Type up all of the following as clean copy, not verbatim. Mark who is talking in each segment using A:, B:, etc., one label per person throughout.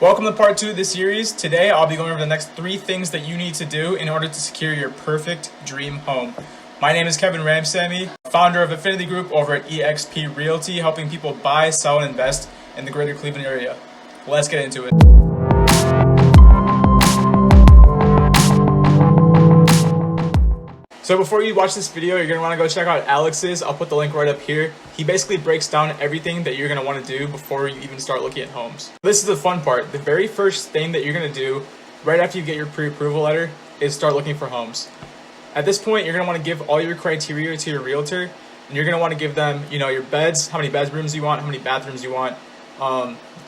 A: Welcome to part 2 of this series. Today I'll be going over the next 3 things that you need to do in order to secure your perfect dream home. My name is Kevin Ramsamy, founder of Affinity Group over at eXp Realty, helping people buy, sell, and invest in the greater Cleveland area. Let's get into it. So before you watch this video, you're going to want to go check out Alex's. I'll put the link right up here. He basically breaks down everything that you're going to want to do before you even start looking at homes. This is the fun part. The very first thing that you're going to do right after you get your pre-approval letter is start looking for homes. At this point, you're going to want to give all your criteria to your realtor, and you're going to want to give them, your beds, how many bedrooms you want, how many bathrooms you want.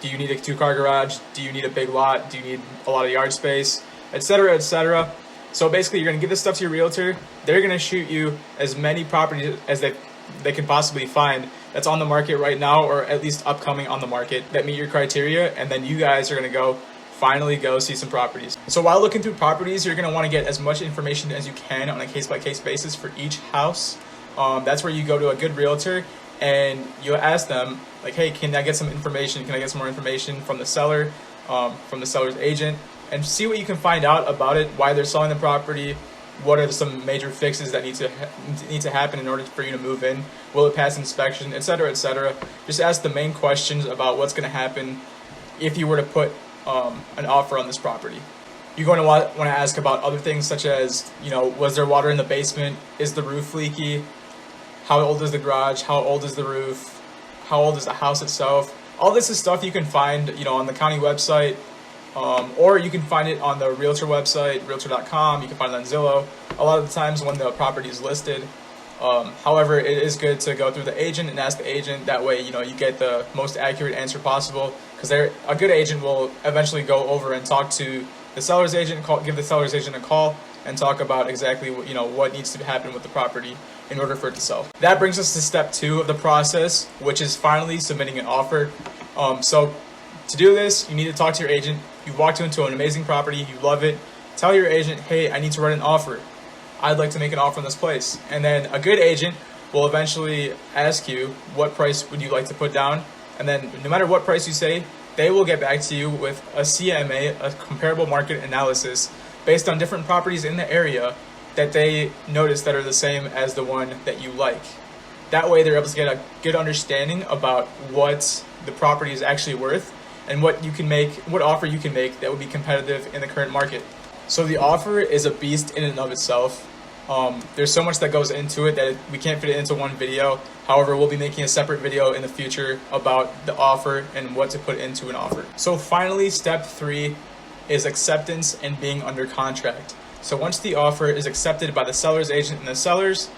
A: Do you need a 2-car garage? Do you need a big lot? Do you need a lot of yard space, etc., etc.? So basically, you're going to give this stuff to your realtor. They're going to shoot you as many properties as they can possibly find that's on the market right now, or at least upcoming on the market, that meet your criteria. And then you guys are going to finally go see some properties. So while looking through properties, you're going to want to get as much information as you can on a case-by-case basis for each house. That's where you go to a good realtor and you ask them, like, hey, can I get some information? Can I get some more information from the seller, from the seller's agent? And see what you can find out about it, why they're selling the property, what are some major fixes that need to happen in order for you to move in, will it pass inspection, etc., etc. Just ask the main questions about what's going to happen if you were to put an offer on this property. You're going to want to ask about other things such as, was there water in the basement? Is the roof leaky? How old is the garage? How old is the roof? How old is the house itself? All this is stuff you can find, on the county website. Or you can find it on the realtor website, realtor.com. You can find it on Zillow a lot of the times when the property is listed. However, it is good to go through the agent and ask the agent. That way, you get the most accurate answer possible, because a good agent will eventually go over and talk to the seller's agent, give the seller's agent a call and talk about exactly what needs to happen with the property in order for it to sell. That brings us to step 2 of the process, which is finally submitting an offer. So to do this, you need to talk to your agent. You walked into an amazing property, you love it. Tell your agent, hey, I need to write an offer. I'd like to make an offer on this place. And then a good agent will eventually ask you, what price would you like to put down? And then no matter what price you say, they will get back to you with a CMA, a comparable market analysis, based on different properties in the area that they notice that are the same as the one that you like. That way they're able to get a good understanding about what the property is actually worth and what offer you can make that would be competitive in the current market. So the offer is a beast in and of itself. There's so much that goes into it that we can't fit it into one video. However, we'll be making a separate video in the future about the offer and what to put into an offer. So finally, step 3 is acceptance and being under contract. So once the offer is accepted by the seller's agent and the sellers,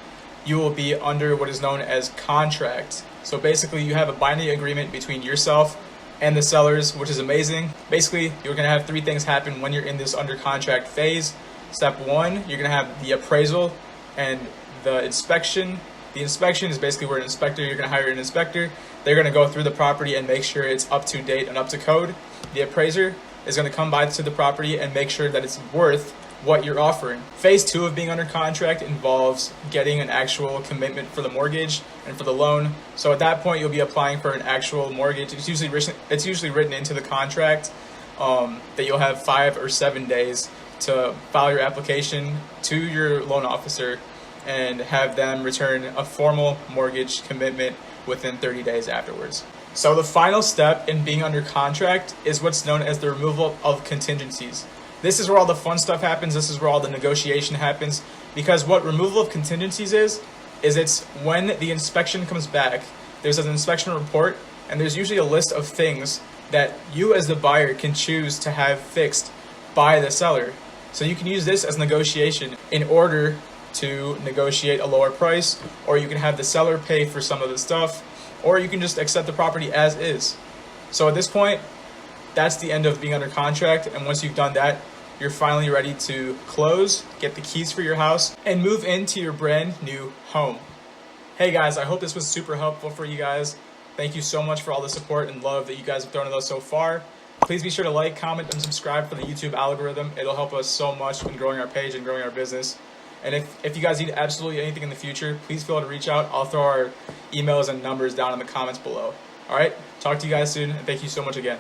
A: you will be under what is known as contract. So basically, you have a binding agreement between yourself and the sellers, which is amazing. Basically, you're going to have 3 things happen when you're in this under contract phase. Step 1, you're going to have the appraisal and the inspection. The inspection is basically where you're going to hire an inspector. They're going to go through the property and make sure it's up to date and up to code. The appraiser is going to come by to the property and make sure that it's worth what you're offering. Phase 2 of being under contract involves getting an actual commitment for the mortgage and for the loan. So at that point, you'll be applying for an actual mortgage. It's usually written into the contract that you'll have 5 or 7 days to file your application to your loan officer and have them return a formal mortgage commitment within 30 days afterwards. So the final step in being under contract is what's known as the removal of contingencies. This is where all the fun stuff happens. This is where all the negotiation happens. Because what removal of contingencies is it's when the inspection comes back, there's an inspection report, and there's usually a list of things that you as the buyer can choose to have fixed by the seller. So you can use this as negotiation in order to negotiate a lower price, or you can have the seller pay for some of the stuff, or you can just accept the property as is. So at this point, that's the end of being under contract. And once you've done that, you're finally ready to close, get the keys for your house, and move into your brand new home. Hey guys, I hope this was super helpful for you guys. Thank you so much for all the support and love that you guys have thrown at us so far. Please be sure to like, comment, and subscribe for the YouTube algorithm. It'll help us so much in growing our page and growing our business. And if you guys need absolutely anything in the future, please feel free to reach out. I'll throw our emails and numbers down in the comments below. All right, talk to you guys soon, and thank you so much again.